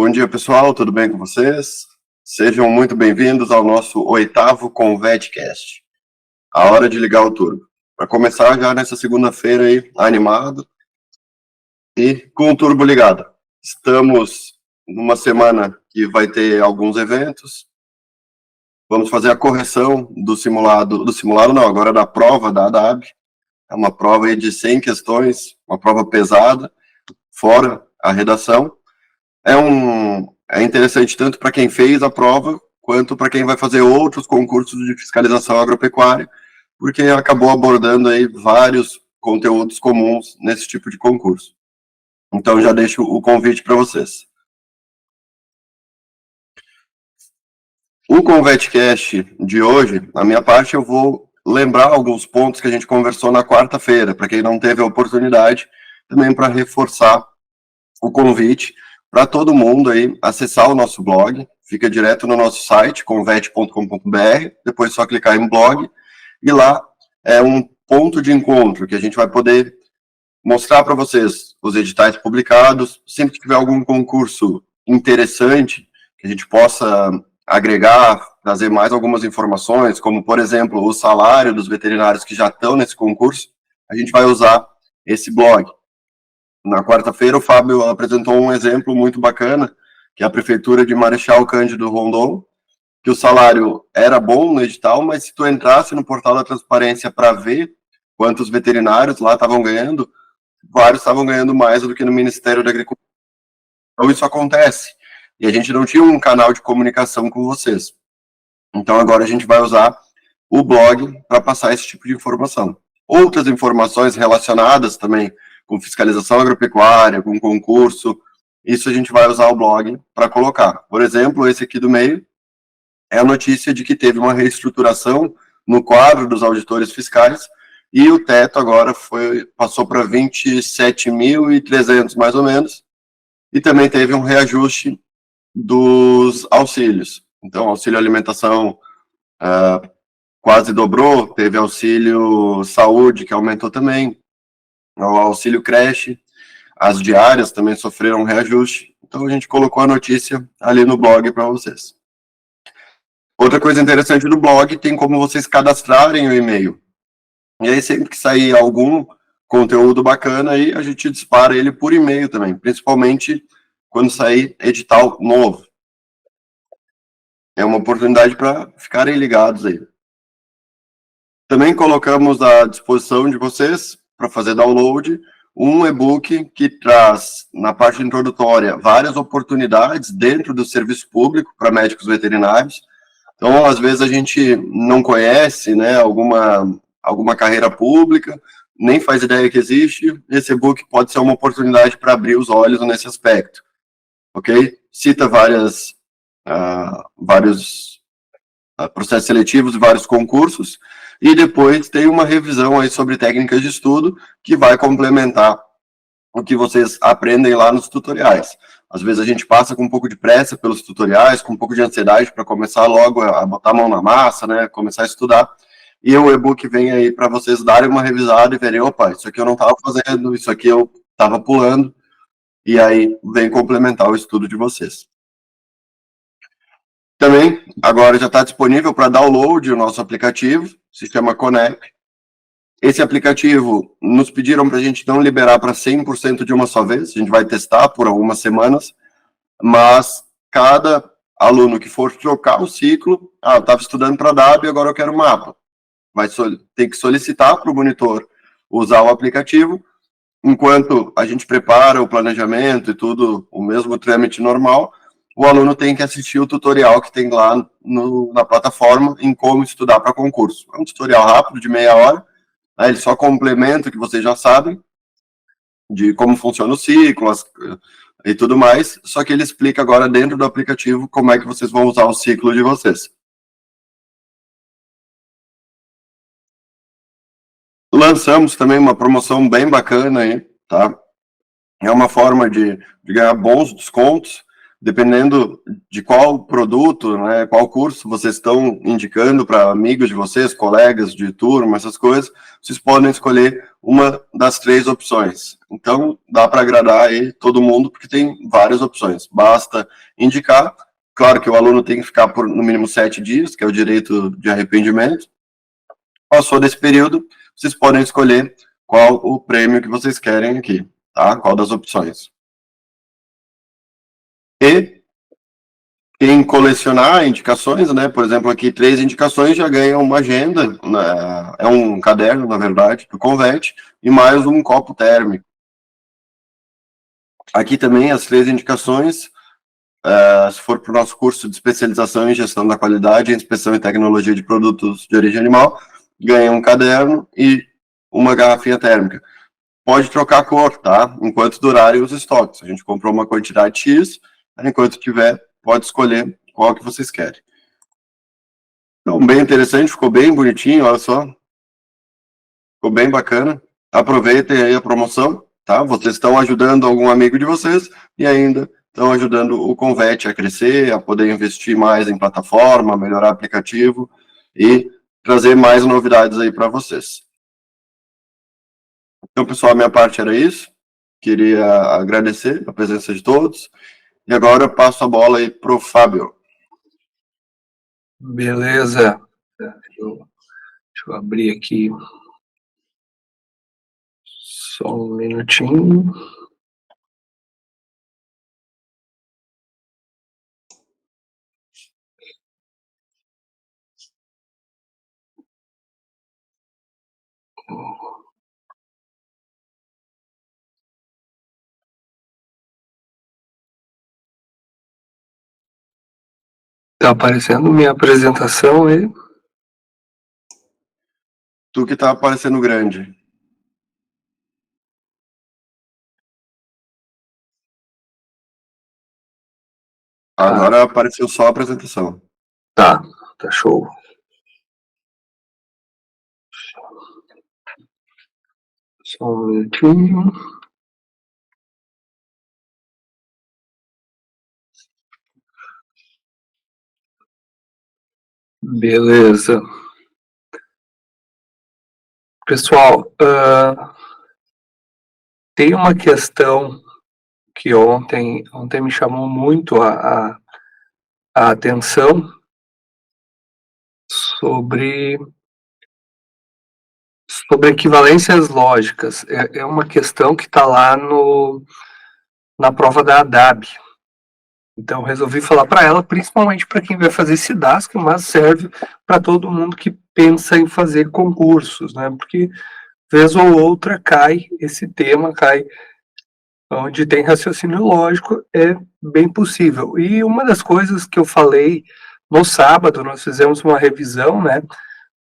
Bom dia, pessoal, tudo bem com vocês? Sejam muito bem-vindos ao nosso 8º Convetcast, a hora de ligar o turbo. Para começar já nessa segunda-feira aí, animado e com o turbo ligado. Estamos numa semana que vai ter alguns eventos. Vamos fazer a correção do simulado não, agora da prova da ADAB. É uma prova aí de 100 questões, uma prova pesada, fora a redação. É interessante tanto para quem fez a prova, quanto para quem vai fazer outros concursos de fiscalização agropecuária, porque acabou abordando aí vários conteúdos comuns nesse tipo de concurso. Então já deixo o convite para vocês. O Convetcast de hoje, na minha parte, eu vou lembrar alguns pontos que a gente conversou na quarta-feira, para quem não teve a oportunidade, também para reforçar o convite para todo mundo aí acessar o nosso blog, fica direto no nosso site, convet.com.br, depois é só clicar em blog, e lá é um ponto de encontro, que a gente vai poder mostrar para vocês os editais publicados, sempre que tiver algum concurso interessante, que a gente possa agregar, trazer mais algumas informações, como, por exemplo, o salário dos veterinários que já estão nesse concurso, a gente vai usar esse blog. Na quarta-feira, o Fábio apresentou um exemplo muito bacana, que é a Prefeitura de Marechal Cândido Rondon, que o salário era bom no edital, mas se tu entrasse no portal da transparência para ver quantos veterinários lá estavam ganhando, vários estavam ganhando mais do que no Ministério da Agricultura. Então isso acontece. E a gente não tinha um canal de comunicação com vocês. Então agora a gente vai usar o blog para passar esse tipo de informação. Outras informações relacionadas também com fiscalização agropecuária, com concurso, isso a gente vai usar o blog para colocar. Por exemplo, esse aqui do meio é a notícia de que teve uma reestruturação no quadro dos auditores fiscais e o teto agora passou para 27.300 mais ou menos, e também teve um reajuste dos auxílios. Então, auxílio alimentação quase dobrou, teve auxílio saúde que aumentou também, o auxílio creche, as diárias também sofreram reajuste. Então a gente colocou a notícia ali no blog para vocês. Outra coisa interessante do blog, tem como vocês cadastrarem o e-mail. E aí sempre que sair algum conteúdo bacana aí, a gente dispara ele por e-mail também, principalmente quando sair edital novo. É uma oportunidade para ficarem ligados aí. Também colocamos à disposição de vocês, para fazer download, um e-book que traz, na parte introdutória, várias oportunidades dentro do serviço público para médicos veterinários. Então, às vezes, a gente não conhece, né, alguma carreira pública, nem faz ideia que existe. Esse e-book pode ser uma oportunidade para abrir os olhos nesse aspecto. Ok? Cita vários processos seletivos e vários concursos, e depois tem uma revisão aí sobre técnicas de estudo que vai complementar o que vocês aprendem lá nos tutoriais. Às vezes a gente passa com um pouco de pressa pelos tutoriais, com um pouco de ansiedade para começar logo a botar a mão na massa, né, começar a estudar, e o e-book vem aí para vocês darem uma revisada e verem, opa, isso aqui eu não estava fazendo, isso aqui eu estava pulando, e aí vem complementar o estudo de vocês. Também, agora já está disponível para download o nosso aplicativo, se chama Conep. Esse aplicativo, nos pediram para a gente não liberar para 100% de uma só vez, a gente vai testar por algumas semanas, mas cada aluno que for trocar o ciclo, eu estava estudando para DAB e agora eu quero mapa, vai ter que solicitar para o monitor usar o aplicativo, enquanto a gente prepara o planejamento e tudo, o mesmo trâmite normal, o aluno tem que assistir o tutorial que tem lá na plataforma em como estudar para concurso. É um tutorial rápido, de meia hora, né, ele só complementa o que vocês já sabem, de como funciona o ciclo e tudo mais, só que ele explica agora dentro do aplicativo como é que vocês vão usar o ciclo de vocês. Lançamos também uma promoção bem bacana aí, tá? É uma forma de ganhar bons descontos. dependendo de qual produto, né, qual curso vocês estão indicando para amigos de vocês, colegas de turma, essas coisas, vocês podem escolher uma das 3 opções. Então, dá para agradar aí todo mundo, porque tem várias opções. Basta indicar. Claro que o aluno tem que ficar por no mínimo 7 dias, que é o direito de arrependimento. Passou desse período, vocês podem escolher qual o prêmio que vocês querem aqui, tá? Qual das opções. E quem colecionar indicações, né? Por exemplo, aqui 3 indicações já ganha uma agenda, né? É um caderno, na verdade, do Convete, e mais um copo térmico. Aqui também as 3 indicações, se for para o nosso curso de especialização em gestão da qualidade, inspeção e tecnologia de produtos de origem animal, ganha um caderno e uma garrafinha térmica. Pode trocar a cor, tá? Enquanto durarem os estoques. A gente comprou uma quantidade X, enquanto tiver, pode escolher qual que vocês querem. Então, bem interessante, ficou bem bonitinho, olha só. Ficou bem bacana. Aproveitem aí a promoção, tá? Vocês estão ajudando algum amigo de vocês e ainda estão ajudando o Convete a crescer, a poder investir mais em plataforma, melhorar aplicativo e trazer mais novidades aí para vocês. Então, pessoal, a minha parte era isso. Queria agradecer a presença de todos. E agora eu passo a bola aí para o Fábio. Beleza. Deixa eu abrir aqui só um minutinho. Tá aparecendo minha apresentação aí? Tu que tá aparecendo grande. Agora apareceu só a apresentação. Tá show. Só um minutinho. Beleza. Pessoal, tem uma questão que ontem me chamou muito a atenção sobre equivalências lógicas. É uma questão que está lá na prova da ADAB. Então, resolvi falar para ela, principalmente para quem vai fazer SIDASC, mas serve para todo mundo que pensa em fazer concursos, né? Porque, vez ou outra, cai esse tema, cai onde tem raciocínio lógico, é bem possível. E uma das coisas que eu falei no sábado, nós fizemos uma revisão, né,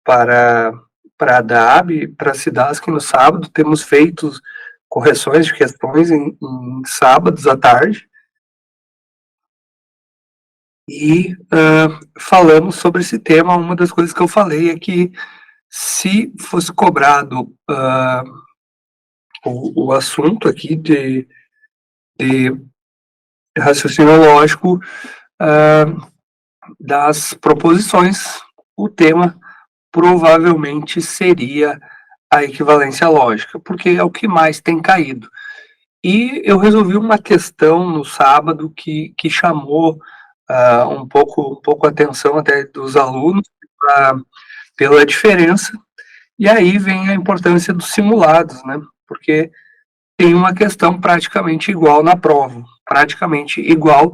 para a DAB, para a SIDASC no sábado, temos feito correções de questões em sábados à tarde, e falamos sobre esse tema. Uma das coisas que eu falei é que se fosse cobrado o assunto aqui de raciocínio lógico das proposições, o tema provavelmente seria a equivalência lógica, porque é o que mais tem caído. E eu resolvi uma questão no sábado que chamou um pouco a atenção até dos alunos pela diferença, e aí vem a importância dos simulados, né? Porque tem uma questão praticamente igual na prova, praticamente igual,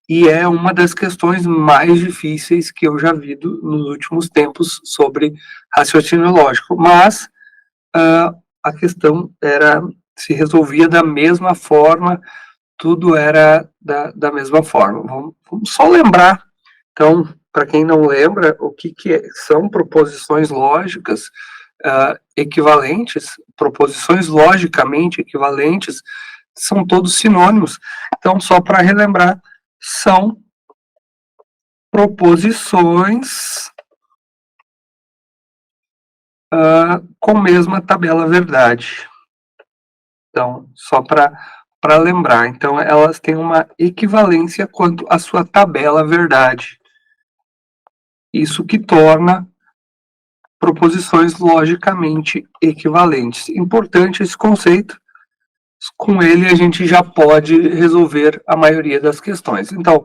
e é uma das questões mais difíceis que eu já vi nos últimos tempos sobre raciocínio lógico, mas a questão se resolvia da mesma forma, tudo era da mesma forma. Vamos só lembrar, então, para quem não lembra, o que são proposições lógicas equivalentes, proposições logicamente equivalentes, são todos sinônimos. Então, só para relembrar, são proposições com mesma tabela verdade. Então, só para para lembrar. Então, elas têm uma equivalência quanto à sua tabela verdade. Isso que torna proposições logicamente equivalentes. Importante esse conceito. Com ele, a gente já pode resolver a maioria das questões. Então,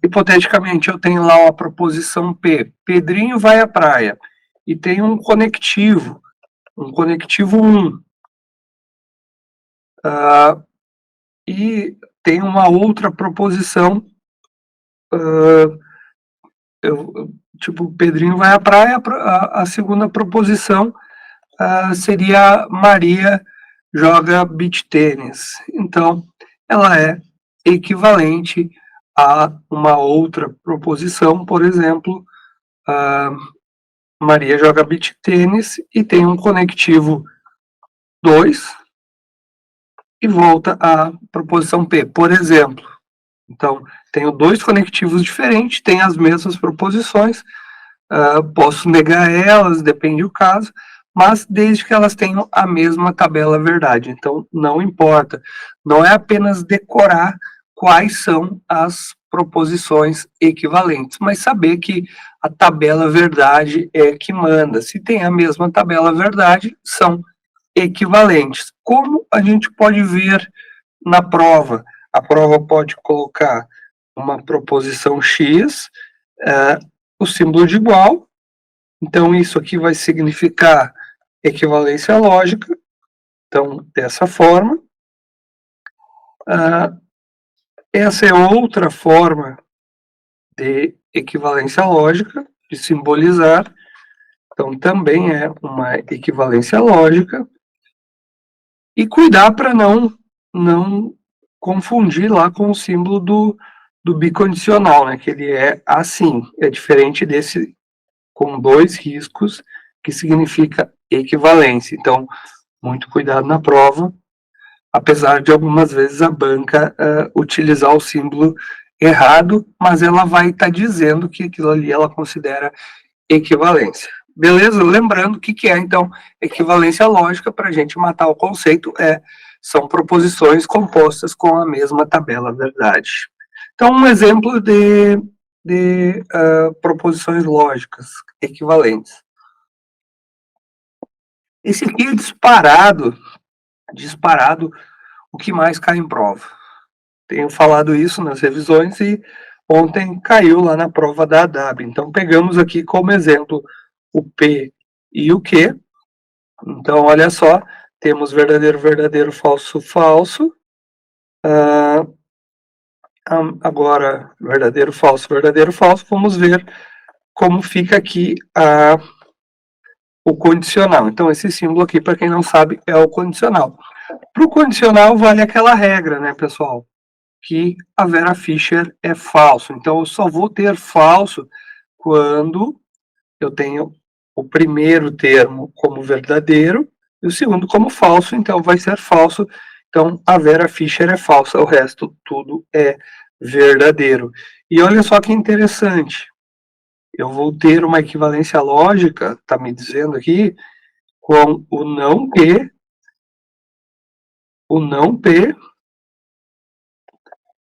hipoteticamente, eu tenho lá uma proposição P. Pedrinho vai à praia. E tem um conectivo 1. E tem uma outra proposição, tipo, Pedrinho vai à praia, a segunda proposição seria Maria joga beach tênis. Então, ela é equivalente a uma outra proposição, por exemplo, Maria joga beach tênis e tem um conectivo 2 e volta à proposição P, por exemplo. Então, tenho dois conectivos diferentes, tem as mesmas proposições, posso negar elas, depende do caso, mas desde que elas tenham a mesma tabela verdade. Então, não importa. Não é apenas decorar quais são as proposições equivalentes, mas saber que a tabela verdade é que manda. Se tem a mesma tabela verdade, são equivalentes. Como a gente pode ver na prova? A prova pode colocar uma proposição X, o símbolo de igual, então isso aqui vai significar equivalência lógica, então dessa forma. Essa é outra forma de equivalência lógica, de simbolizar, então também é uma equivalência lógica, e cuidar para não confundir lá com o símbolo do bicondicional, né, que ele é assim, é diferente desse com dois riscos, que significa equivalência. Então, muito cuidado na prova, apesar de algumas vezes a banca utilizar o símbolo errado, mas ela vai estar dizendo que aquilo ali ela considera equivalência. Beleza? Lembrando o que é, então, equivalência lógica, para a gente matar o conceito, são proposições compostas com a mesma tabela verdade. Então, um exemplo de proposições lógicas equivalentes. Esse aqui é disparado, o que mais cai em prova. Tenho falado isso nas revisões e ontem caiu lá na prova da ADAB. Então, pegamos aqui como exemplo o P e o Q. Então, olha só, temos verdadeiro, verdadeiro, falso, falso. Agora, verdadeiro, falso, vamos ver como fica aqui o condicional. Então, esse símbolo aqui, para quem não sabe, é o condicional. Para o condicional, vale aquela regra, né, pessoal? Que a Vera Fischer é falso. Então, eu só vou ter falso quando eu tenho o primeiro termo como verdadeiro e o segundo como falso, então vai ser falso. Então, a Vera Fischer é falsa, o resto tudo é verdadeiro. E olha só que interessante, eu vou ter uma equivalência lógica, está me dizendo aqui, com o não P,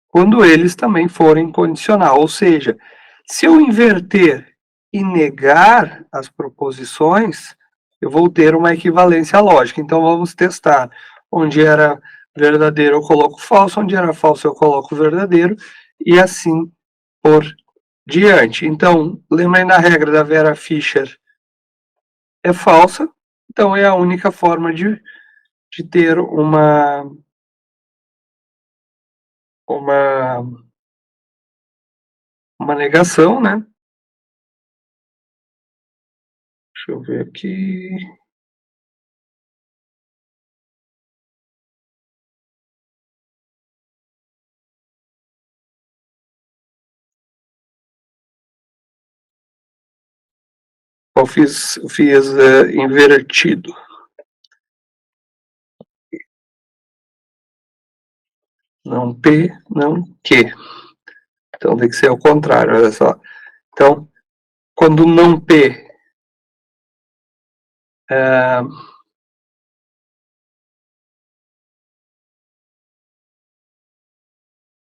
quando eles também forem condicional. Ou seja, se eu inverter e negar as proposições, eu vou ter uma equivalência lógica. Então, vamos testar. Onde era verdadeiro, eu coloco falso. Onde era falso, eu coloco verdadeiro. E assim por diante. Então, lembrem da regra da Vera Fischer, é falsa. Então, é a única forma de ter uma negação, né? Deixa eu ver aqui. Eu fiz invertido. Não P, não Q. Então tem que ser ao contrário, olha só. Então, quando não P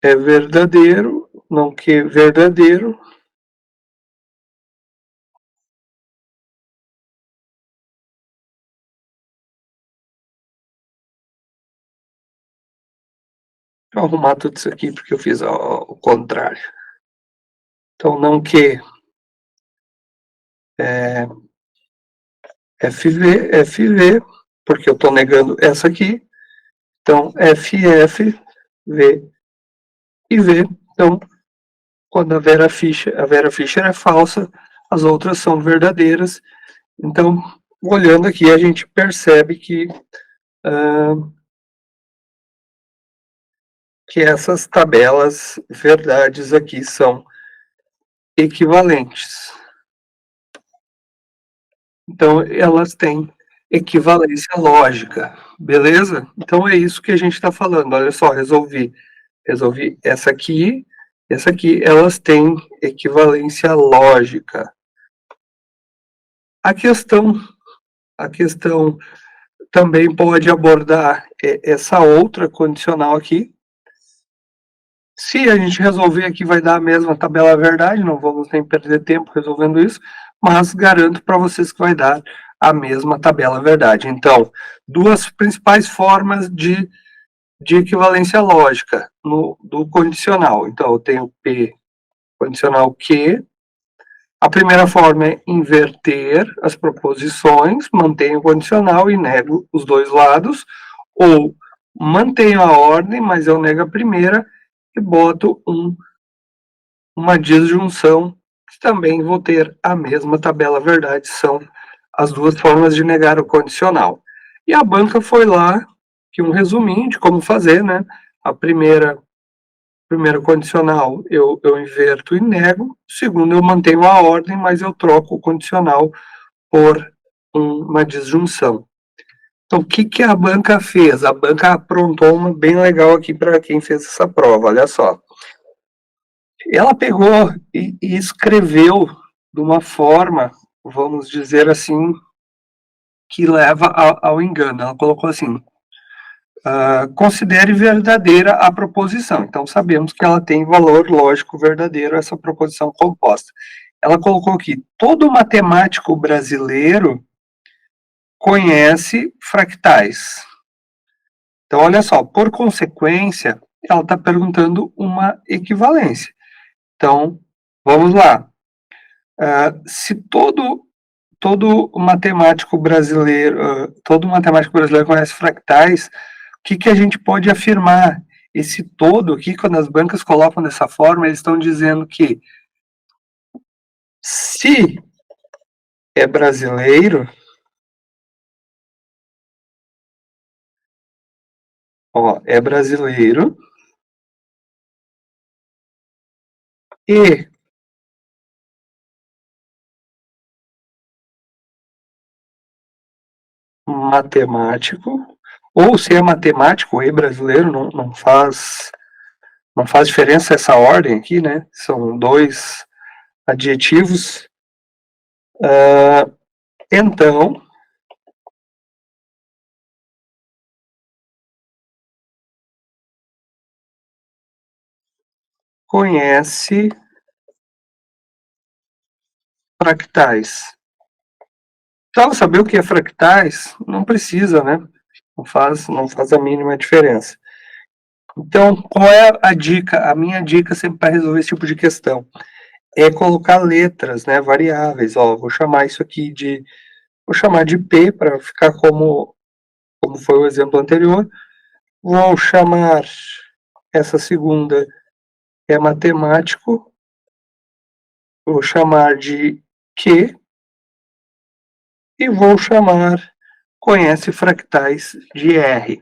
é verdadeiro, não que verdadeiro. Deixa eu arrumar tudo isso aqui, porque eu fiz o contrário. Então, não que FV, porque eu estou negando essa aqui. Então, FF, V e V. Então, quando a Vera Fischer é falsa, as outras são verdadeiras. Então, olhando aqui, a gente percebe que essas tabelas verdades aqui são equivalentes. Então, elas têm equivalência lógica, beleza? Então, é isso que a gente está falando. Olha só, resolvi essa aqui, elas têm equivalência lógica. A questão também pode abordar essa outra condicional aqui. Se a gente resolver aqui, vai dar a mesma tabela verdade, não vamos nem perder tempo resolvendo isso, mas garanto para vocês que vai dar a mesma tabela verdade. Então, duas principais formas de equivalência lógica do condicional. Então, eu tenho P condicional Q. A primeira forma é inverter as proposições, mantenho o condicional e nego os dois lados, ou mantenho a ordem, mas eu nego a primeira e boto uma disjunção, que também vou ter a mesma tabela verdade. São as duas formas de negar o condicional. E a banca foi lá, que um resuminho de como fazer, né? A primeiro condicional eu inverto e nego, o segundo eu mantenho a ordem, mas eu troco o condicional por uma disjunção. Então, o que a banca fez? A banca aprontou uma bem legal aqui para quem fez essa prova, olha só. Ela pegou e escreveu de uma forma, vamos dizer assim, que leva ao engano. Ela colocou assim: considere verdadeira a proposição. Então, sabemos que ela tem valor lógico verdadeiro, essa proposição composta. Ela colocou aqui: todo matemático brasileiro conhece fractais. Então, olha só, por consequência, ela está perguntando uma equivalência. Então, vamos lá. Se todo matemático brasileiro conhece fractais, o que a gente pode afirmar? Esse todo aqui, quando as bancas colocam dessa forma, eles estão dizendo que se é brasileiro, é brasileiro e matemático, ou se é matemático e brasileiro, não faz diferença essa ordem aqui, né? São dois adjetivos. Então, conhece fractais. Então, saber o que é fractais não precisa, né? Não faz a mínima diferença. Então, qual é a dica? A minha dica sempre para resolver esse tipo de questão é colocar letras, né, variáveis. Vou chamar isso aqui vou chamar de P para ficar como foi o exemplo anterior. Vou chamar essa segunda matemático. Vou chamar de Q e vou chamar conhece fractais de R.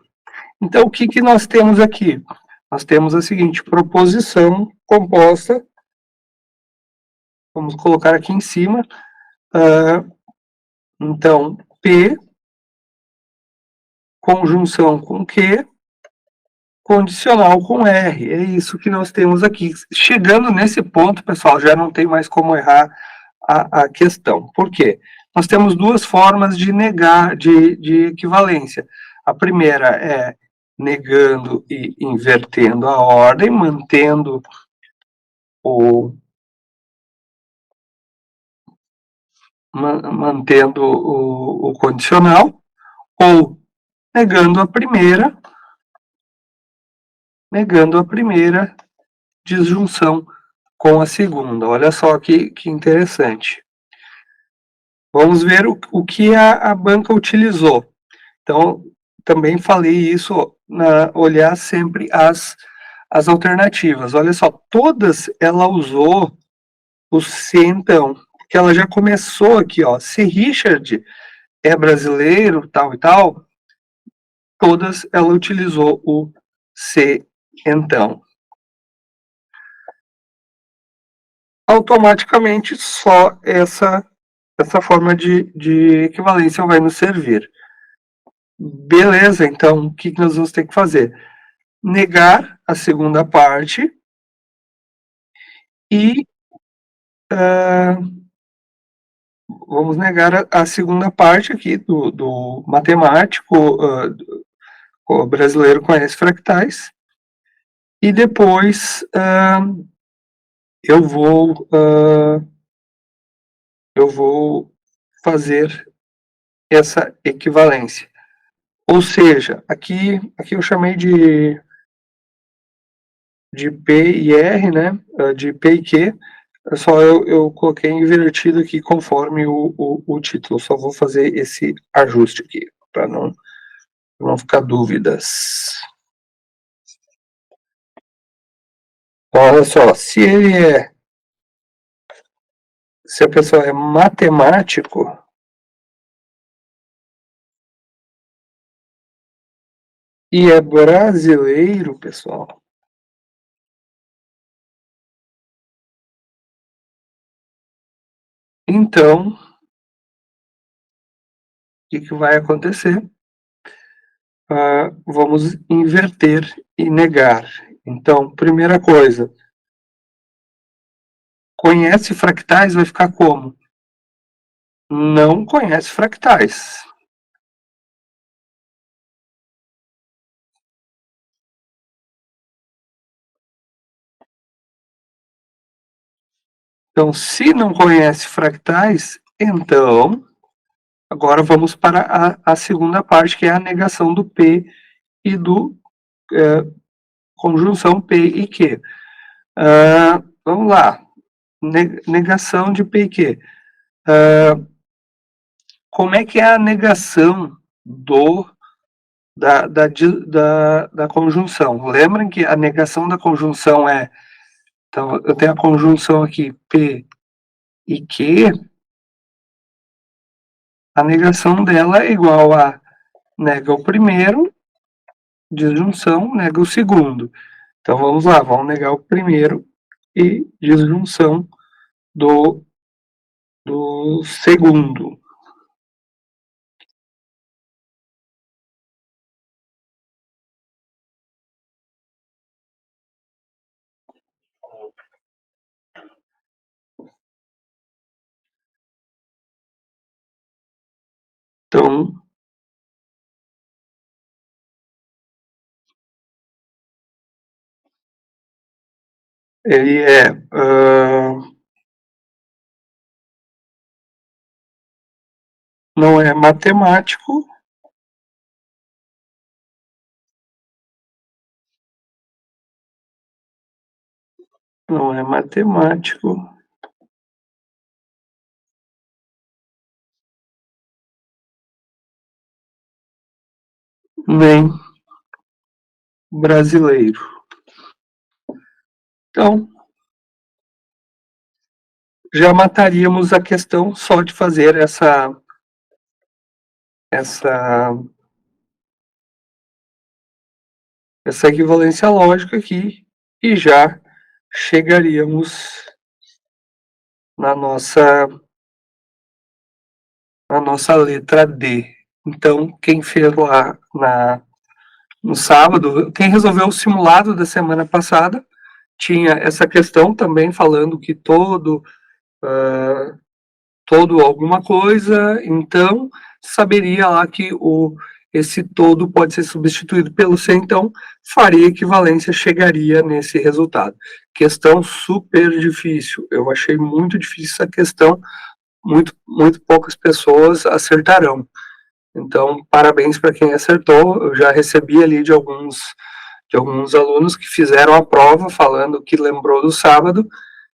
Então, o que nós temos aqui? Nós temos a seguinte proposição composta. Vamos colocar aqui em cima. Então, P, conjunção com Q, condicional com R. É isso que nós temos aqui. Chegando nesse ponto, pessoal, já não tem mais como errar a questão. Por quê? Nós temos duas formas de negar, de equivalência. A primeira é negando e invertendo a ordem, mantendo o condicional, ou negando a primeira disjunção com a segunda. Olha só que interessante. Vamos ver o que a banca utilizou. Então, também falei isso, olhar sempre as alternativas. Olha só, todas ela usou o C, então, porque ela já começou aqui, ó, se Richard é brasileiro, tal e tal, todas ela utilizou o C, então. Automaticamente, só essa forma de equivalência vai nos servir. Beleza, então, o que nós vamos ter que fazer? Negar a segunda parte e vamos negar a segunda parte aqui do matemático o brasileiro conhece fractais, e depois eu vou fazer essa equivalência. Ou seja, aqui eu chamei de P e R, né? De P e Q. Só eu coloquei invertido aqui conforme o título. Só vou fazer esse ajuste aqui, para não ficar dúvidas. Olha só, se a pessoa é matemático, e é brasileiro, pessoal, então, o que vai acontecer? Vamos inverter e negar. Então, primeira coisa, conhece fractais, vai ficar como? Não conhece fractais. Então, se não conhece fractais, então, agora vamos para a segunda parte, que é a negação do P e do conjunção P e Q. Vamos lá. Negação de P e Q. Como é que é a negação da conjunção? Lembrem que a negação da conjunção é... Então, eu tenho a conjunção aqui, P e Q. A negação dela é igual a nega o primeiro, disjunção, nega o segundo. Então, vamos lá, vamos negar o primeiro e disjunção do segundo. Então, ele não é matemático, nem brasileiro. Então, já mataríamos a questão só de fazer essa equivalência lógica aqui, e já chegaríamos na nossa letra D. Então, quem fez lá no sábado, quem resolveu o simulado da semana passada, tinha essa questão também falando que todo alguma coisa, então saberia lá que esse todo pode ser substituído pelo C, então faria equivalência, chegaria nesse resultado. Questão super difícil, eu achei muito difícil essa questão, muito poucas pessoas acertarão. Então, parabéns para quem acertou, eu já recebi ali de alguns alunos que fizeram a prova falando que lembrou do sábado,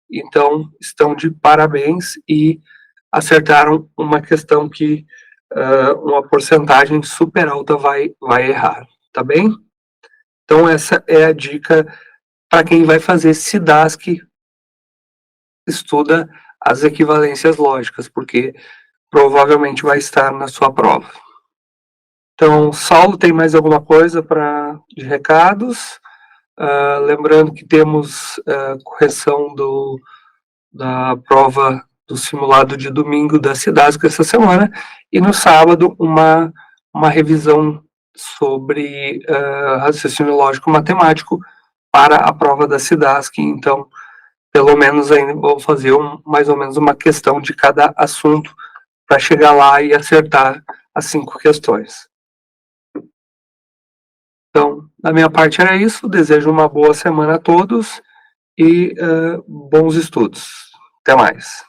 então estão de parabéns e acertaram uma questão que uma porcentagem super alta vai errar, tá bem? Então essa é a dica para quem vai fazer SIDASC, estuda as equivalências lógicas, porque provavelmente vai estar na sua prova. Então, Saulo, tem mais alguma coisa de recados? Lembrando que temos correção da prova do simulado de domingo da SIDASC essa semana, e no sábado uma revisão sobre raciocínio lógico matemático para a prova da SIDASC. Então, pelo menos ainda vou fazer mais ou menos uma questão de cada assunto para chegar lá e acertar as 5 questões. Então, da minha parte era isso. Desejo uma boa semana a todos e bons estudos. Até mais.